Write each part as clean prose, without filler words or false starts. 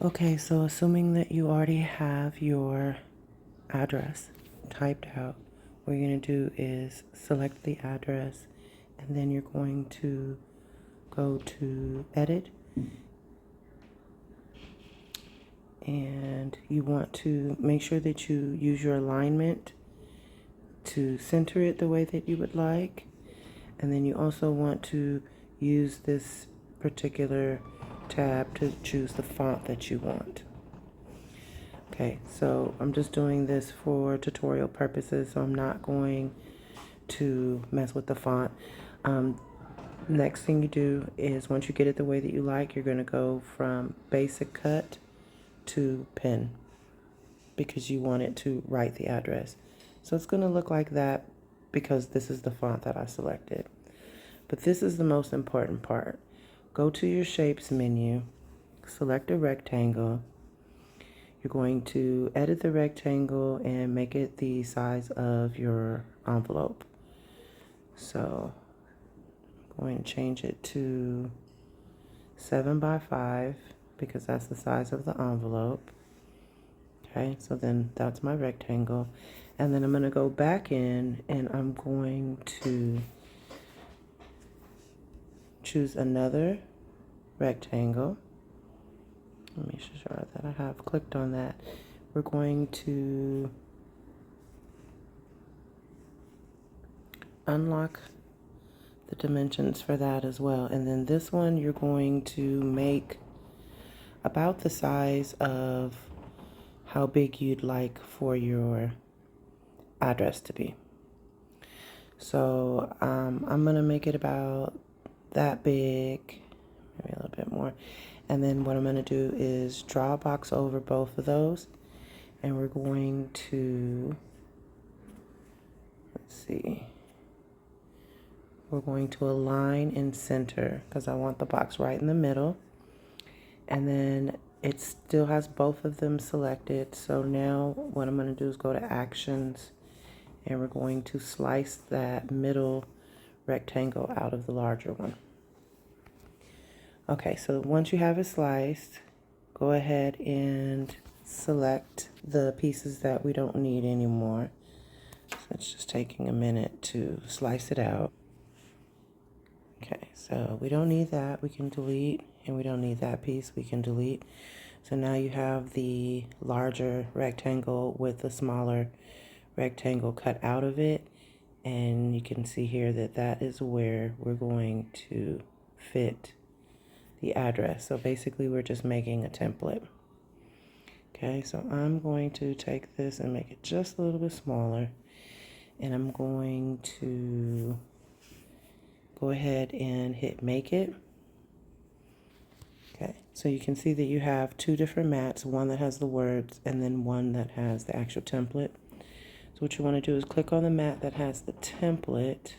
Okay, so assuming that you already have your address typed out, what you're going to do is select the address, and then you're going to go to edit, and you want to make sure that you use your alignment to center it the way that you would like. And then you also want to use this particular tab to choose the font that you want. Okay, so I'm just doing this for tutorial purposes, so I'm not going to mess with the font. Next thing you do is once you get it the way that you like, you're going to go from basic cut to pen because you want it to write the address. So it's going to look like that because this is the font that I selected. But this is the most important part. Go to your shapes menu, select a rectangle. You're going to edit the rectangle and make it the size of your envelope. So I'm going to change it to 7 by 5 because that's the size of the envelope. Okay, so then that's my rectangle. And then I'm going to go back in and I'm going to choose another rectangle. Let me make sure that I have clicked on that. We're going to unlock the dimensions for that as well. And then this one you're going to make about the size of how big you'd like for your address to be. So I'm gonna make it about that big, maybe a little bit more. And then what I'm gonna do is draw a box over both of those, and we're going to, let's see, we're going to align and center because I want the box right in the middle. And then it still has both of them selected. So now what I'm going to do is go to actions, and we're going to slice that middle rectangle out of the larger one. Okay, so once you have it sliced, go ahead and select the pieces that we don't need anymore. So it's just taking a minute to slice it out. Okay, so we don't need that, we can delete, and we don't need that piece, we can delete. So now you have the larger rectangle with the smaller rectangle cut out of it, and you can see here that that is where we're going to fit the address. So basically we're just making a template. Okay, so I'm going to take this and make it just a little bit smaller, and I'm going to go ahead and hit make it. Okay, so you can see that you have two different mats, one that has the words and then one that has the actual template. So what you want to do is click on the mat that has the template,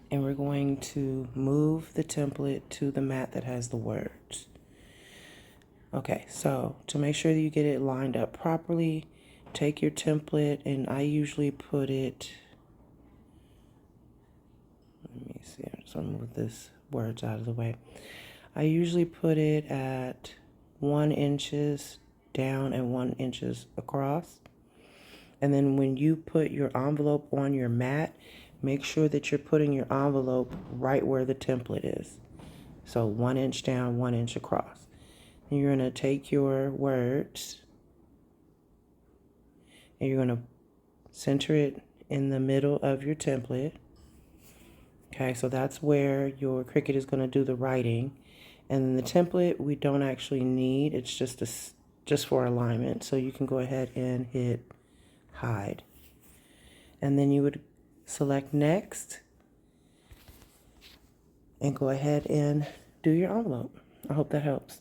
and we're going to move the template to the mat that has the words. Okay, so to make sure that you get it lined up properly, take your template, and I usually put it, let me see, I just want to move this words out of the way. I usually put it at 1 inches down and 1 inches across. And then when you put your envelope on your mat, make sure that you're putting your envelope right where the template is. So 1 inch down, 1 inch across. And you're going to take your words and you're going to center it in the middle of your template. Okay, so that's where your Cricut is going to do the writing. And the template we don't actually need. It's just for alignment. So you can go ahead and hit hide. And then you would select next and go ahead and do your envelope. I hope that helps.